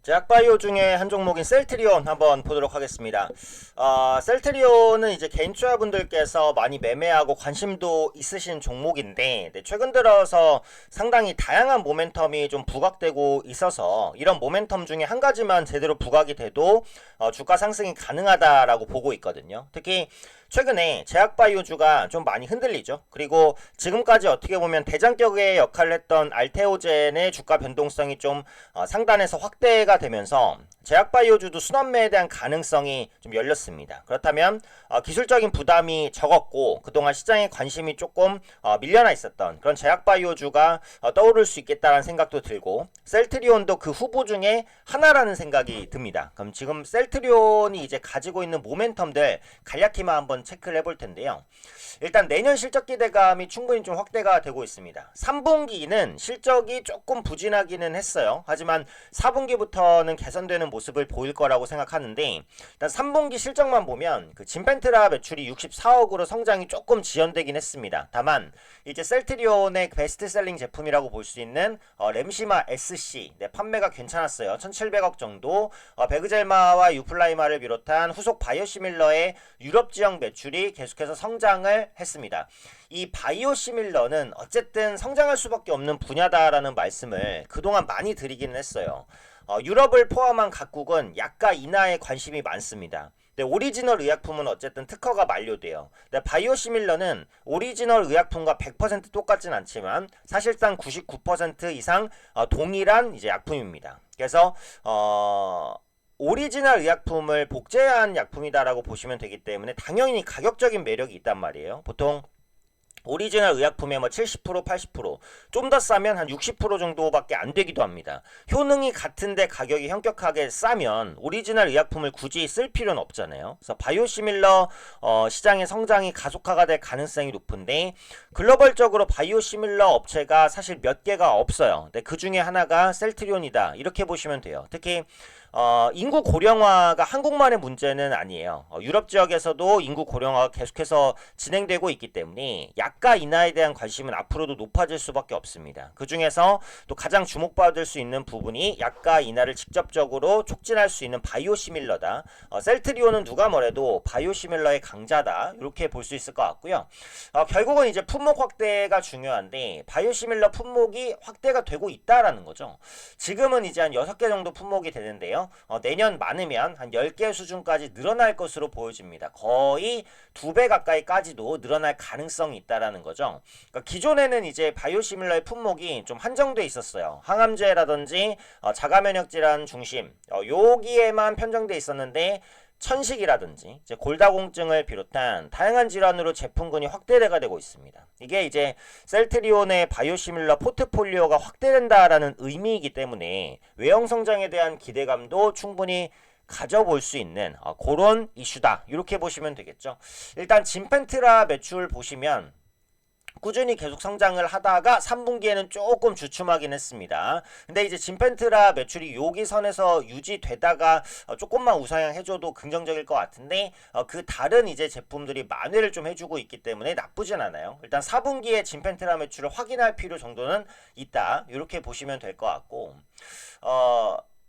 제약바이오 중에 한 종목인 셀트리온 한번 보도록 하겠습니다. 셀트리온은 이제 개인 투자분들께서 많이 매매하고 관심도 있으신 종목인데, 최근 들어서 상당히 다양한 모멘텀이 좀 부각되고 있어서 이런 모멘텀 중에 한 가지만 제대로 부각이 돼도 주가 상승이 가능하다라고 보고 있거든요. 특히 최근에 제약바이오주가 좀 많이 흔들리죠. 그리고 지금까지 어떻게 보면 대장격의 역할을 했던 알테오젠의 주가 변동성이 좀 상단에서 확대가 되면서 제약바이오주도 순환매에 대한 가능성이 좀 열렸습니다. 그렇다면 기술적인 부담이 적었고 그동안 시장에 관심이 조금 밀려나 있었던 그런 제약바이오주가 떠오를 수 있겠다는 생각도 들고, 셀트리온도 그 후보 중에 하나라는 생각이 듭니다. 그럼 지금 셀트리온이 이제 가지고 있는 모멘텀들 간략히만 한번 체크를 해볼 텐데요. 일단 내년 실적 기대감이 충분히 좀 확대가 되고 있습니다. 3분기는 실적이 조금 부진하기는 했어요. 하지만 4분기부터는 개선되는 모습을 보일 거라고 생각하는데, 일단 3분기 실적만 보면 그 진펜트라 매출이 64억으로 성장이 조금 지연되긴 했습니다. 다만 이제 셀트리온의 베스트셀링 제품이라고 볼 수 있는 램시마 SC 판매가 괜찮았어요. 1700억 정도. 베그젤마와 유플라이마를 비롯한 후속 바이오시밀러의 유럽 지역 매출이 계속해서 성장을 했습니다. 이 바이오시밀러는 어쨌든 성장할 수밖에 없는 분야다라는 말씀을 그동안 많이 드리기는 했어요. 유럽을 포함한 각국은 약가 인하에 관심이 많습니다. 오리지널 의약품은 어쨌든 특허가 만료돼요. 바이오시밀러는 오리지널 의약품과 100% 똑같진 않지만 사실상 99% 이상 동일한 이제 약품입니다. 그래서 오리지널 의약품을 복제한 약품이다라고 보시면 되기 때문에 당연히 가격적인 매력이 있단 말이에요. 보통 오리지널 의약품의 70%, 80%, 좀 더 싸면 한 60% 정도밖에 안 되기도 합니다. 효능이 같은데 가격이 현격하게 싸면 오리지널 의약품을 굳이 쓸 필요는 없잖아요. 그래서 바이오시밀러 시장의 성장이 가속화가 될 가능성이 높은데, 글로벌적으로 바이오시밀러 업체가 사실 몇 개가 없어요. 근데 그 중에 하나가 셀트리온이다, 이렇게 보시면 돼요. 특히 인구 고령화가 한국만의 문제는 아니에요. 유럽 지역에서도 인구 고령화가 계속해서 진행되고 있기 때문에 약가 인하에 대한 관심은 앞으로도 높아질 수밖에 없습니다. 그 중에서 또 가장 주목받을 수 있는 부분이 약가 인하를 직접적으로 촉진할 수 있는 바이오시밀러다. 셀트리온은 누가 뭐래도 바이오시밀러의 강자다, 이렇게 볼 수 있을 것 같고요. 결국은 이제 품목 확대가 중요한데 바이오시밀러 품목이 확대가 되고 있다라는 거죠. 지금은 이제 한 6개 정도 품목이 되는데요. 내년 많으면 한 10개 수준까지 늘어날 것으로 보여집니다. 거의 2배 가까이까지도 늘어날 가능성이 있다라는 거죠. 그러니까 기존에는 이제 바이오시밀러의 품목이 좀 한정돼 있었어요. 항암제라든지 자가면역 질환 중심 여기에만 편정돼 있었는데, 천식이라든지 이제 골다공증을 비롯한 다양한 질환으로 제품군이 확대가 되고 있습니다. 이게 이제 셀트리온의 바이오시밀러 포트폴리오가 확대된다라는 의미이기 때문에 외형 성장에 대한 기대감도 충분히 가져볼 수 있는 그런 이슈다, 이렇게 보시면 되겠죠. 일단 진펜트라 매출 보시면 꾸준히 계속 성장을 하다가 3분기에는 조금 주춤하긴 했습니다. 근데 이제 진펜트라 매출이 여기 선에서 유지되다가 조금만 우상향 해줘도 긍정적일 것 같은데, 그 다른 이제 제품들이 만회를 좀 해주고 있기 때문에 나쁘진 않아요. 일단 4분기에 진펜트라 매출을 확인할 필요 정도는 있다, 이렇게 보시면 될 것 같고,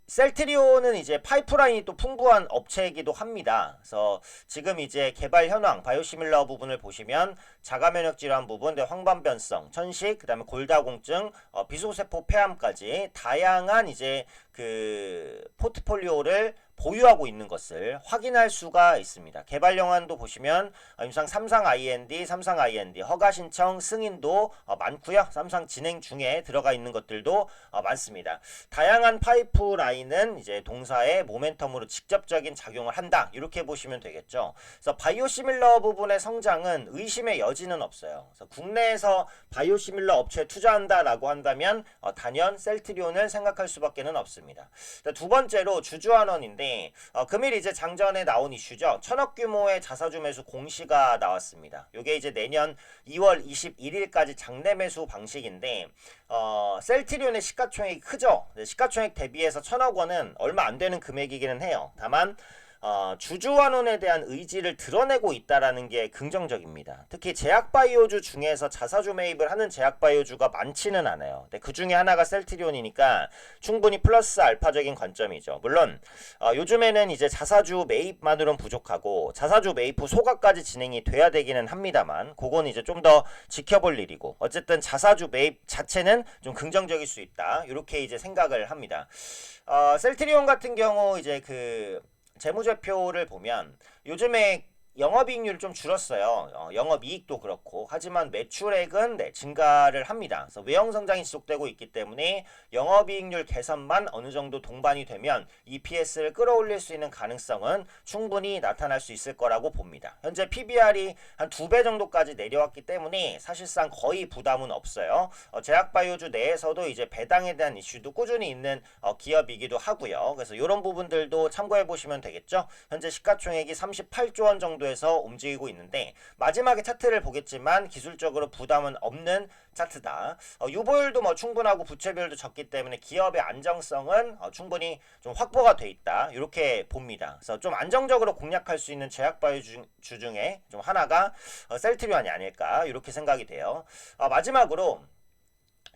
셀트리온은 이제 파이프라인이 또 풍부한 업체이기도 합니다. 그래서 지금 이제 개발 현황, 바이오시밀러 부분을 보시면 자가면역 질환 부분, 황반변성, 천식, 그 다음에 골다공증, 비소세포 폐암까지 다양한 이제 그 포트폴리오를 보유하고 있는 것을 확인할 수가 있습니다. 개발 영안도 보시면 임상 3상 IND, 3상 IND 허가 신청 승인도 많고요. 3상 진행 중에 들어가 있는 것들도 많습니다. 다양한 파이프라인은 이제 동사의 모멘텀으로 직접적인 작용을 한다, 이렇게 보시면 되겠죠. 그래서 바이오시밀러 부분의 성장은 의심의 여지는 없어요. 그래서 국내에서 바이오시밀러 업체에 투자한다라고 한다면 단연 셀트리온을 생각할 수밖에는 없습니다. 두 번째로 주주환원인데, 금일 이제 장전에 나온 이슈죠. 1000억 규모의 자사주 매수 공시가 나왔습니다. 요게 이제 내년 2월 21일까지 장내 매수 방식인데, 셀트리온의 시가총액이 크죠. 시가총액 대비해서 1000억 원은 얼마 안 되는 금액이기는 해요. 다만 주주환원에 대한 의지를 드러내고 있다라는 게 긍정적입니다. 특히 제약바이오주 중에서 자사주 매입을 하는 제약바이오주가 많지는 않아요. 근데 그 중에 하나가 셀트리온이니까 충분히 플러스 알파적인 관점이죠. 물론 요즘에는 이제 자사주 매입만으로는 부족하고 자사주 매입 후 소각까지 진행이 돼야 되기는 합니다만 그건 이제 좀 더 지켜볼 일이고 어쨌든 자사주 매입 자체는 좀 긍정적일 수 있다. 이렇게 이제 생각을 합니다. 셀트리온 같은 경우 이제 그 재무제표를 보면 요즘에 영업이익률이 좀 줄었어요. 영업이익도 그렇고 하지만 매출액은 증가를 합니다. 그래서 외형 성장이 지속되고 있기 때문에 영업이익률 개선만 어느 정도 동반이 되면 EPS를 끌어올릴 수 있는 가능성은 충분히 나타날 수 있을 거라고 봅니다. 현재 PBR이 한 2배 정도까지 내려왔기 때문에 사실상 거의 부담은 없어요. 제약바이오주 내에서도 이제 배당에 대한 이슈도 꾸준히 있는 기업이기도 하고요. 그래서 이런 부분들도 참고해 보시면 되겠죠. 현재 시가총액이 38조 원 정도 에서 움직이고 있는데 마지막에 차트를 보겠지만 기술적으로 부담은 없는 차트다. 유보율도 뭐 충분하고 부채비율도 적기 때문에 기업의 안정성은 충분히 좀 확보가 돼 있다. 이렇게 봅니다. 그래서 좀 안정적으로 공략할 수 있는 제약바이오 주 중에 좀 하나가 셀트리온이 아닐까 이렇게 생각이 돼요. 마지막으로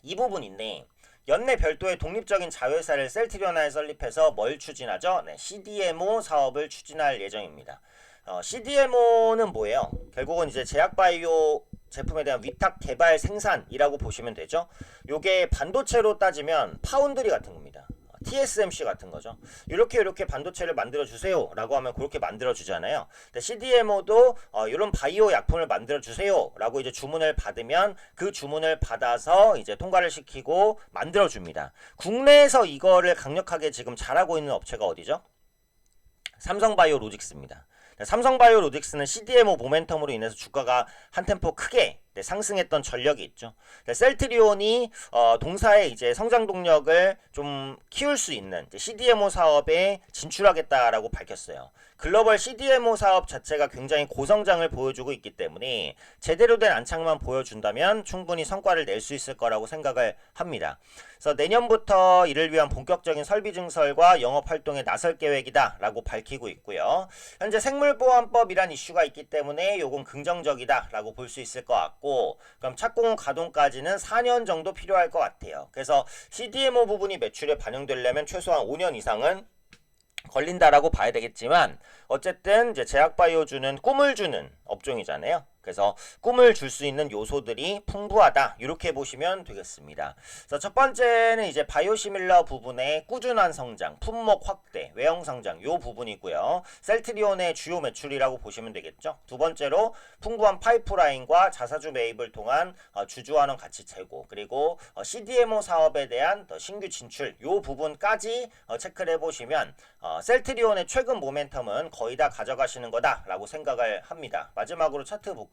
이 부분인데 연내 별도의 독립적인 자회사를 셀트리온에 설립해서 뭘 추진하죠? CDMO 사업을 추진할 예정입니다. CDMO는 뭐예요? 결국은 이제 제약바이오 제품에 대한 위탁 개발 생산이라고 보시면 되죠. 요게 반도체로 따지면 파운드리 같은 겁니다. TSMC 같은 거죠. 이렇게 반도체를 만들어 주세요 라고 하면 그렇게 만들어 주잖아요. 근데 CDMO도 이런 바이오 약품을 만들어 주세요 라고 이제 주문을 받으면 그 주문을 받아서 이제 통과를 시키고 만들어 줍니다. 국내에서 이거를 강력하게 지금 잘하고 있는 업체가 어디죠? 삼성바이오로직스입니다. 삼성바이오로직스는 CDMO 모멘텀으로 인해서 주가가 한 템포 크게 상승했던 전력이 있죠. 셀트리온이 동사의 이제 성장 동력을 좀 키울 수 있는 CDMO 사업에 진출하겠다라고 밝혔어요. 글로벌 CDMO 사업 자체가 굉장히 고성장을 보여주고 있기 때문에 제대로 된 안착만 보여준다면 충분히 성과를 낼 수 있을 거라고 생각을 합니다. 그래서 내년부터 이를 위한 본격적인 설비 증설과 영업 활동에 나설 계획이다라고 밝히고 있고요. 현재 생물보안법이란 이슈가 있기 때문에 요건 긍정적이다라고 볼 수 있을 것 같고 그럼 착공 가동까지는 4년 정도 필요할 것 같아요. 그래서 CDMO 부분이 매출에 반영되려면 최소한 5년 이상은 걸린다라고 봐야 되겠지만 어쨌든 이제 제약바이오주는 꿈을 주는 업종이잖아요. 그래서 꿈을 줄 수 있는 요소들이 풍부하다 이렇게 보시면 되겠습니다. 그래서 첫 번째는 이제 바이오시밀러 부분의 꾸준한 성장, 품목 확대, 외형 성장 요 부분이고요. 셀트리온의 주요 매출이라고 보시면 되겠죠. 두 번째로 풍부한 파이프라인과 자사주 매입을 통한 주주환원 가치 제고 그리고 CDMO 사업에 대한 신규 진출 요 부분까지 체크를 해보시면 셀트리온의 최근 모멘텀은 거의 다 가져가시는 거다라고 생각을 합니다. 마지막으로 차트 볼게요.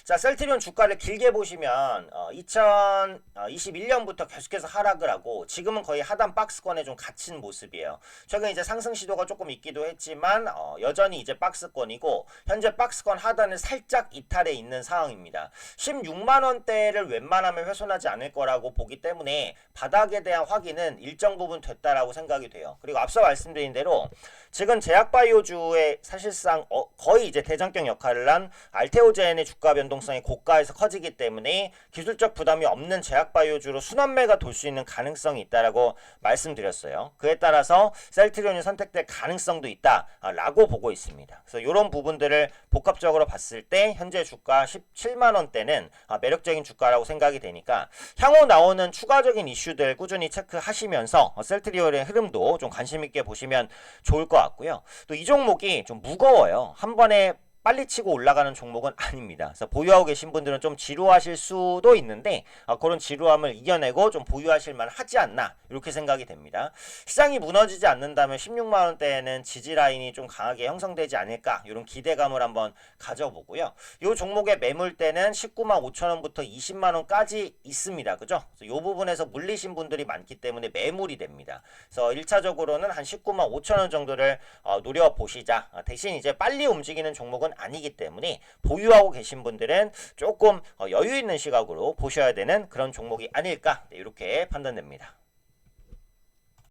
자, 셀트리온 주가를 길게 보시면 2021년부터 계속해서 하락을 하고 지금은 거의 하단 박스권에 좀 갇힌 모습이에요. 최근 이제 상승 시도가 조금 있기도 했지만 여전히 이제 박스권이고 현재 박스권 하단을 살짝 이탈해 있는 상황입니다. 16만 원대를 웬만하면 훼손하지 않을 거라고 보기 때문에 바닥에 대한 확인은 일정 부분 됐다라고 생각이 돼요. 그리고 앞서 말씀드린 대로 지금 제약바이오주의 사실상 거의 이제 대장경 역할을 한 알테오젠의 주가 변동성이 고가에서 커지기 때문에 기술적 부담이 없는 제약바이오주로 순환매가 돌 수 있는 가능성이 있다라고 말씀드렸어요. 그에 따라서 셀트리온이 선택될 가능성도 있다라고 보고 있습니다. 그래서 이런 부분들을 복합적으로 봤을 때 현재 주가 17만 원대는 매력적인 주가라고 생각이 되니까 향후 나오는 추가적인 이슈들 꾸준히 체크하시면서 셀트리온의 흐름도 좀 관심 있게 보시면 좋을 것 같고요. 또 이 종목이 좀 무거워요. 한 번에 빨리 치고 올라가는 종목은 아닙니다. 그래서 보유하고 계신 분들은 좀 지루하실 수도 있는데 그런 지루함을 이겨내고 좀 보유하실 만 하지 않나 이렇게 생각이 됩니다. 시장이 무너지지 않는다면 16만 원대에는 지지 라인이 좀 강하게 형성되지 않을까 이런 기대감을 한번 가져보고요. 이 종목의 매물대는 19만 5천 원부터 20만 원까지 있습니다. 그죠? 그래서 이 부분에서 물리신 분들이 많기 때문에 매물이 됩니다. 그래서 1차적으로는 한 19만 5천 원 정도를 노려보시자. 대신 이제 빨리 움직이는 종목은 아니기 때문에 보유하고 계신 분들은 조금 여유 있는 시각으로 보셔야 되는 그런 종목이 아닐까 이렇게 판단됩니다.